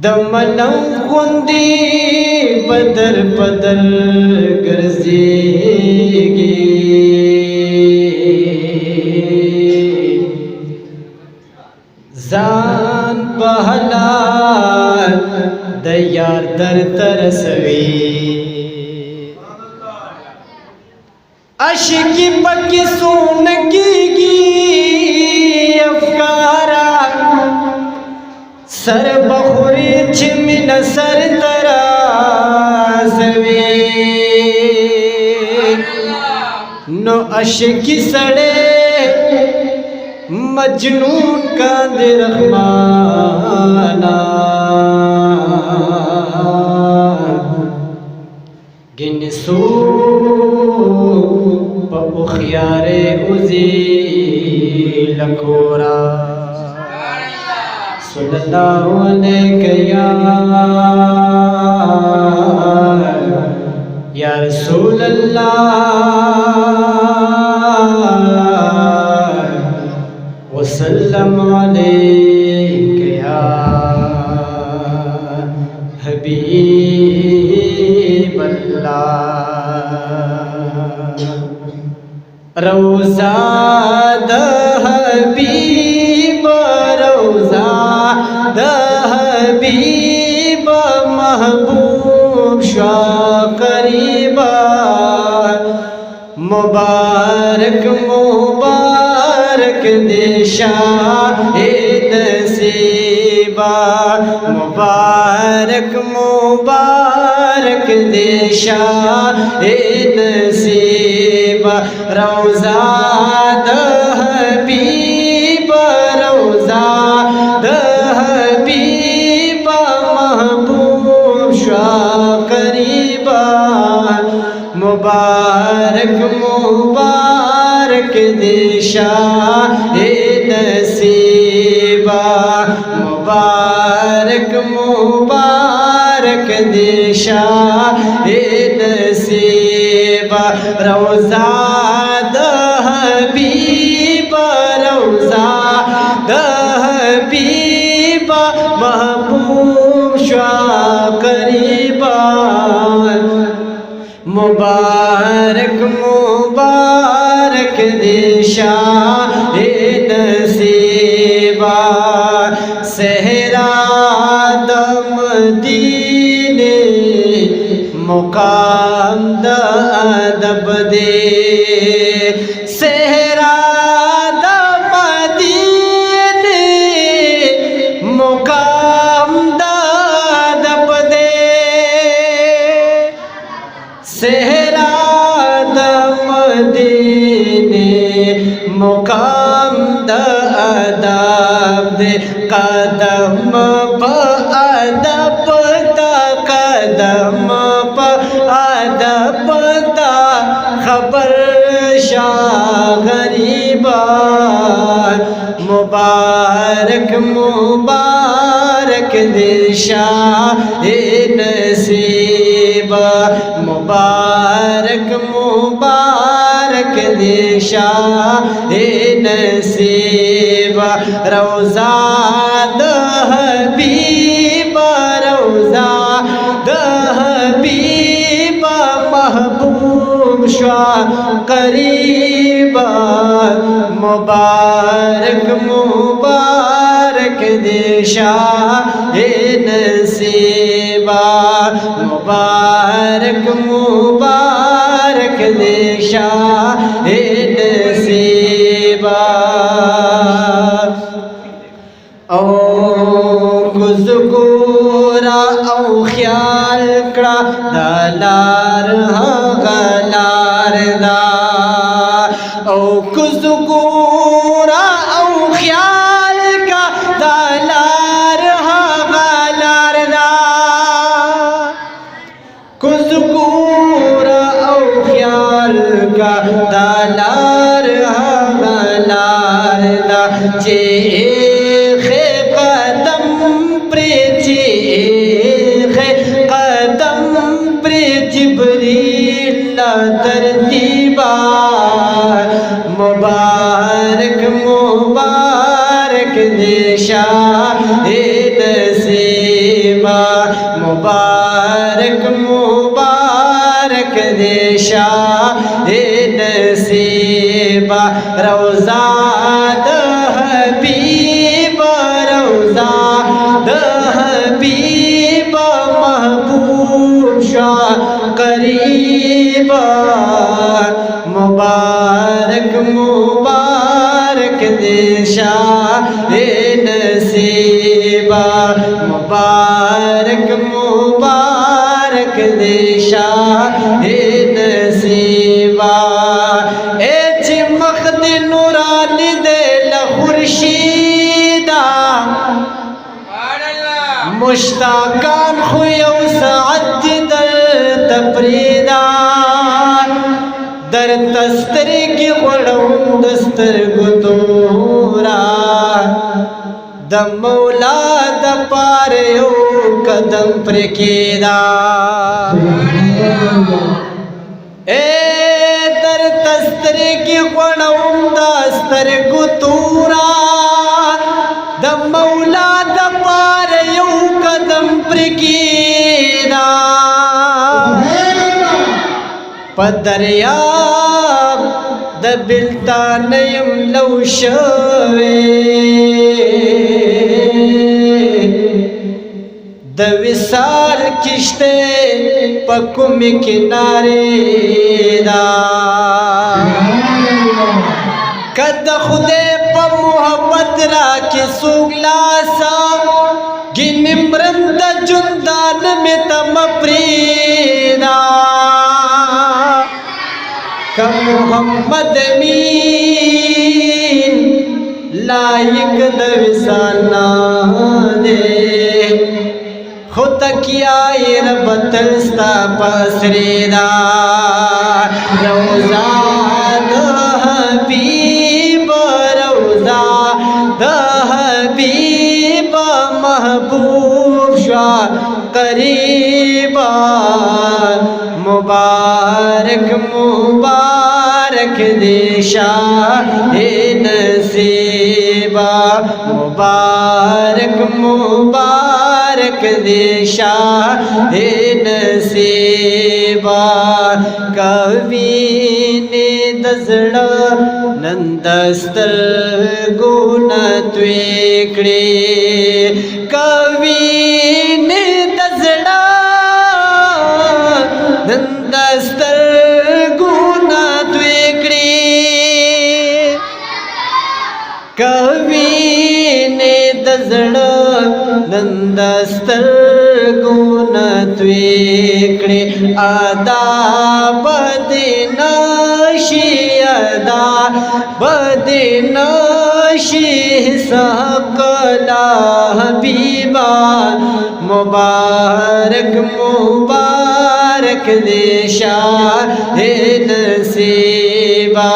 दमलम गुंदी बदर बदर गर्जेगी जान बहला दयार दर तरसवी अशकी पकी सुन की अफकारा सर बखुरी छिमिन सर तराजवे नो अशकी सड़े मजनून का रहमाना गिनसू पखियारे उजी लकोरा सल्लल्लाहु अलैहि या रसूल अल्लाह वसल्लम अलैहि या हबीब अल्लाह रौज़ा द हबीब रौज़ा द हबीब महबूब शाह करीबा मुबारक मुबारक देशा ए नसीबा मुबारक मुबारक देशा ए नसीबा रौज़ा द हबीब रौज़ा द हबीब महबूब शाह करीबा मुबारक मुबारक देशा ए नसीबा मुबारक मुबारक देशा ए नसीबा रौज़ा द हबीब रौज़ा द हबीब महबूब शाह करीबा मुबारक मुबारक देशा ए नसीबा सहरा दम दीने मुकाम द अदब दे सहरा दम दीने मुकाम द अदब दे सहरा दम दीने मुकाम द अदब दे कदम प अदब ता कदम प अदब ता खबर शाह गरीबा मुबारक मुबारक दिशा ए नसीबा मुबारक मुबारक दिशा ए नसीबा रौज़ा द हबीब रौज़ा द हबीब महबूब शाह करीबा मुबारक मुबारक दिशा ए नसीबा मुबारक मुबारक दिशा ए नसीबा ओ गुज़गोरा ओ ख्याल कड़ा दलार गलार दा ओ गुज़गोरा ओ ख्याल का दलार गलार दा गुज़गोरा ओ ख्याल का दलार गलार दा चे मुबारक मुबारक देशा हे नसीबा ए चिमक दी नूरानी दे खुर्शीदा मुश्ताकान खुयो साद दर तफरीदा दर तस्तरी की गुड़ों दस्तर गुतोरा द मौला द पारो कदम प्रकेदा ए दर तस्तरी की गुड़ों दस्तर गुतोरा द मौला द पारो कदम प्रकेदा पदरिया द बिलता नयम लौशवे द विसाल किश्ते पकुम किनारे दा कद खुदे प मोहब्बत रा के सुगलासा गिनिम्रंद जुंदान में तम प्रीदा कम मोहम्मद मीन लायक दविसाना दे खुद किया ये रबतस्ता पसरीदा रौजा दहबीब रौजा दहबीब महबूब शाह करीबा मुबारक मुबारक देशा हे नसीबा मुबारक मुबारक देशा हे नसीबा कवि ने दजड़ा नंदस्तर गुण त्वेकड़े कवि ने दजड़ा नंदस्तर गुना त्वेकड़ी कवि ने दजड़ा नंदस्तर गुना त्वेकड़ी अदा बदनाशी अदा बदनाशी सकला हबीबा मुबारक मुबारक देशा हे नसीबा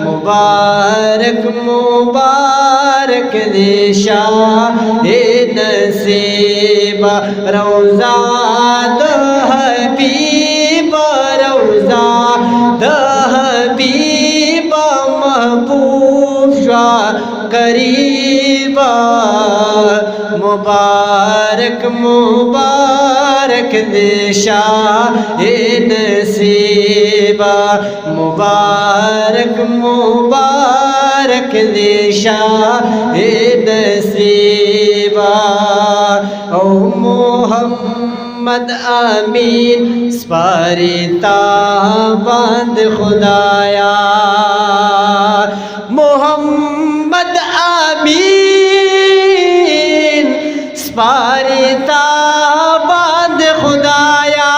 मुबारक मुबारक देशा हे नसीबा रौजा दहबीब रौजा दहबीब महबूब शाह करीबा मुबारक मुबारक देशा हे नसीबा मुबारक मुबारक देशा हे नसीबा ओ मोहम्मद आमीन स्पारिता बंद खुदाया मोहम्मद आमीन स्पारिता बंद खुदाया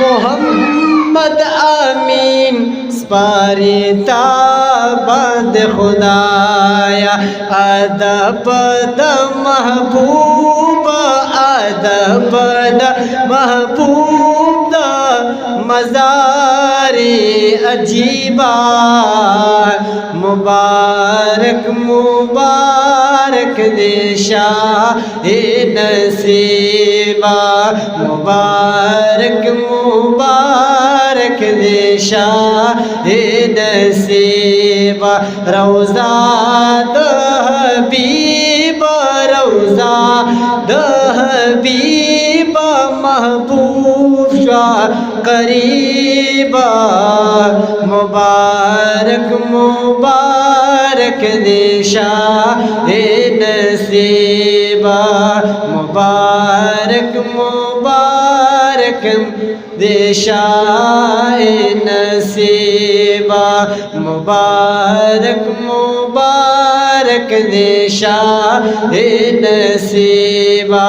मोहम्मद आमीन स्पारिता बंद खुदाया अदब द महबूब अदब द महबूब द मज़ारे अजीबा मुबारक मुबारक देशा हे नसीबा मुबारक मुबारक देशा हे नसीबा रौजा दहबीब रौजा दहबीब महबूब शाह करीबा मुबारक मुबारक देशा हे नसीबा मुबारक मुबारक दिशा नसीबा मुबारक मुबारक दिशा नसीबा।